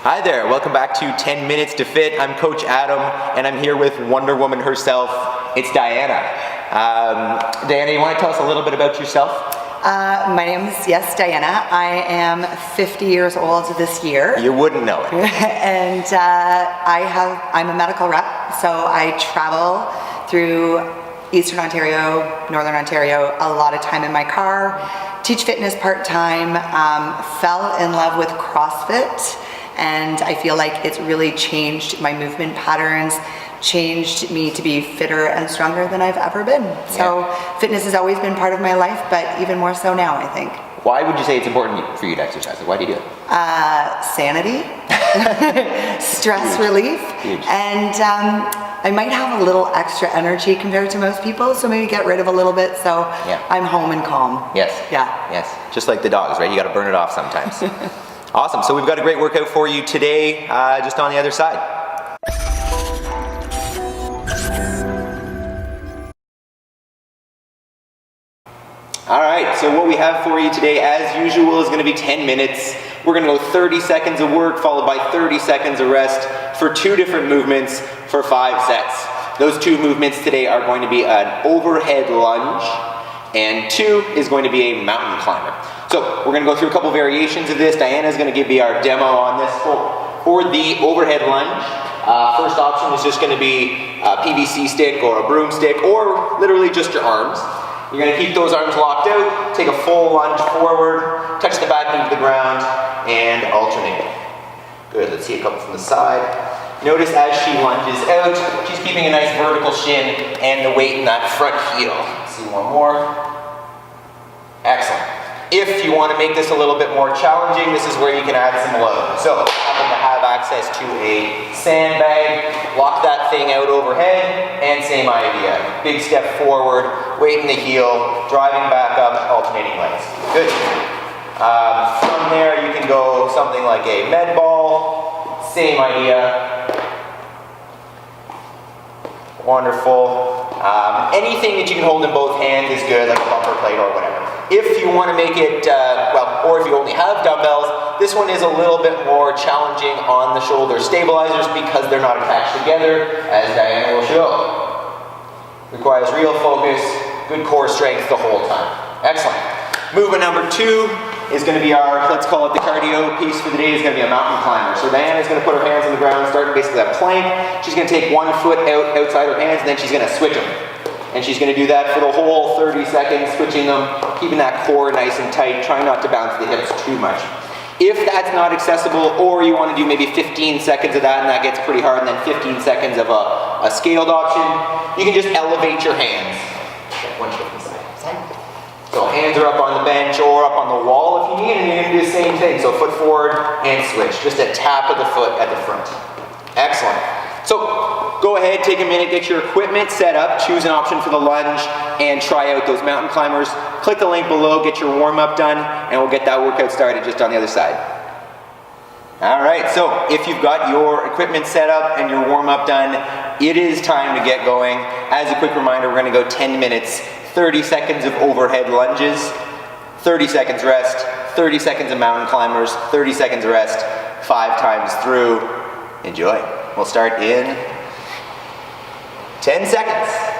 Hi there, welcome back to 10 Minutes to Fit. I'm Coach Adam, and I'm here with Wonder Woman herself. It's Diana. Diana, you want to tell us a little bit about yourself? My name is, Diana. I am 50 years old this year. You wouldn't know it. And I'm a medical rep, so I travel through Eastern Ontario, Northern Ontario, a lot of time in my car, teach fitness part-time, fell in love with CrossFit, and I feel like it's really changed my movement patterns, changed me to be fitter and stronger than I've ever been. So fitness has always been part of my life, but even more so now, I think. Why would you say it's important for you to exercise? Why do you do it? Sanity, stress relief, and I might have a little extra energy compared to most people, so maybe get rid of a little bit so I'm home and calm. Yes. Yes. Just like the dogs, right? You got to burn it off sometimes. Awesome. So we've got a great workout for you today, just on the other side. All right, so what we have for you today, as usual, is going to be 10 minutes. We're going to go 30 seconds of work followed by 30 seconds of rest for 2 different movements for 5 sets. Those 2 movements today are going to be an overhead lunge, and 2 is going to be a mountain climber. So we're going to go through a couple variations of this. Diana's going to give you our demo on this. For the overhead lunge, first option is just going to be a PVC stick or a broomstick or literally just your arms. You're going to keep those arms locked out, take a full lunge forward, touch the back knee to the ground, and alternate. Good, let's see a couple from the side. Notice as she lunges out, she's keeping a nice vertical shin and the weight in that front heel. Let's see one more. Excellent. If you want to make this a little bit more challenging, this is where you can add some load. So, happen to have access to a sandbag, lock that thing out overhead, and same idea. Big step forward, weight in the heel, driving back up, alternating legs. Good. From there, you can go something like a med ball, same idea. Wonderful. Anything that you can hold in both hands is good, like a bumper plate or whatever. If you want to make it, or if you only have dumbbells, this one is a little bit more challenging on the shoulder stabilizers because they're not attached together, as Diana will show. Requires real focus, good core strength the whole time. Excellent. Movement number 2 is going to be our, let's call it the cardio piece for the day, is going to be a mountain climber. So Diana's going to put her hands on the ground, starting basically that plank. She's going to take one foot outside her hands, and then she's going to switch them. And she's going to do that for the whole 30 seconds, switching them, keeping that core nice and tight, trying not to bounce the hips too much. If that's not accessible, or you want to do maybe 15 seconds of that, and that gets pretty hard, and then 15 seconds of a scaled option, you can just elevate your hands. One foot inside. So hands are up on the bench or up on the wall if you need, and you're going to do the same thing. So foot forward and switch. Just a tap of the foot at the front. Excellent. So go ahead, take a minute, get your equipment set up, choose an option for the lunge, and try out those mountain climbers. Click the link below, get your warm-up done, and we'll get that workout started just on the other side. All right, so if you've got your equipment set up and your warm-up done, it is time to get going. As a quick reminder, we're going to go 10 minutes, 30 seconds of overhead lunges, 30 seconds rest, 30 seconds of mountain climbers, 30 seconds rest, 5 times through. Enjoy. We'll start in 10 seconds.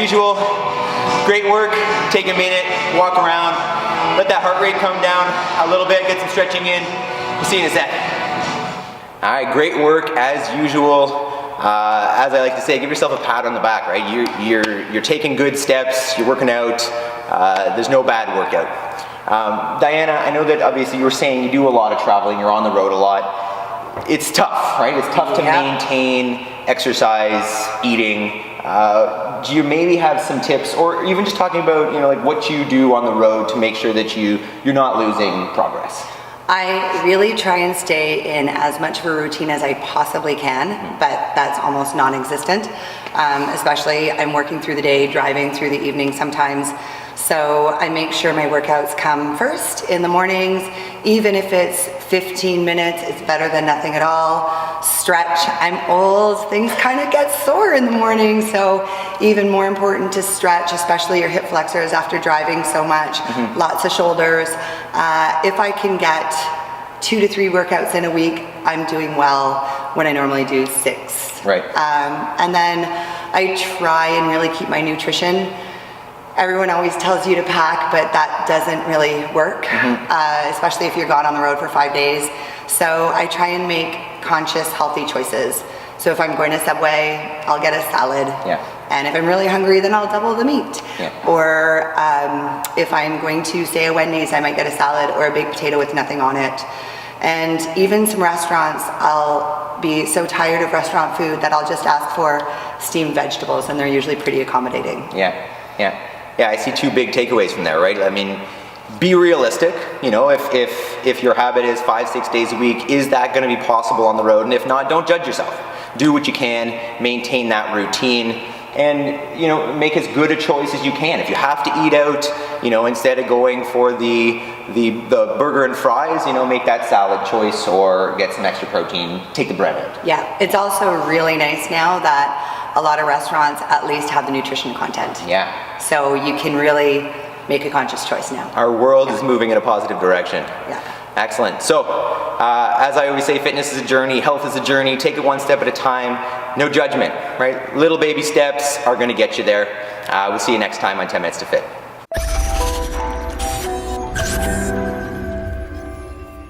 usual, great work. Take a minute, walk around, let that heart rate come down a little bit, get some stretching in. We'll see you in a sec. All right, great work as usual. As I like to say, give yourself a pat on the back, right? You're taking good steps, you're working out, there's no bad workout. Diana, I know that obviously you were saying you do a lot of traveling, you're on the road a lot. It's tough, right? It's tough to maintain exercise, eating. Do you maybe have some tips, or even just talking about, like what you do on the road to make sure that you're not losing progress? I really try and stay in as much of a routine as I possibly can, but that's almost non-existent. Especially I'm working through the day, driving through the evening sometimes. So I make sure my workouts come first in the mornings. Even if it's 15 minutes, it's better than nothing at all. Stretch, I'm old, things kind of get sore in the morning, so even more important to stretch, especially your hip flexors after driving so much. Lots of shoulders. If I can get 2 to 3 workouts in a week, I'm doing well when I normally do 6. Right. And then I try and really keep my nutrition. Everyone always tells you to pack, but that doesn't really work, especially if you're gone on the road for 5 days. So I try and make conscious, healthy choices. So if I'm going to Subway, I'll get a salad. And if I'm really hungry, then I'll double the meat. Or if I'm going to, say, a Wendy's, I might get a salad or a baked potato with nothing on it. And even some restaurants, I'll be so tired of restaurant food that I'll just ask for steamed vegetables, and they're usually pretty accommodating. Yeah, I see 2 big takeaways from there, right? I mean, be realistic. If your habit is 5-6 days a week, is that going to be possible on the road? And if not, don't judge yourself. Do what you can, maintain that routine, and make as good a choice as you can. If you have to eat out, instead of going for the burger and fries, make that salad choice or get some extra protein. Take the bread out. Yeah, it's also really nice now that a lot of restaurants at least have the nutrition content. So you can really make a conscious choice now. Our world is moving in a positive direction. Excellent. So, as I always say, fitness is a journey, health is a journey. Take it one step at a time. No judgment, right? Little baby steps are going to get you there. We'll see you next time on 10 Minutes to Fit.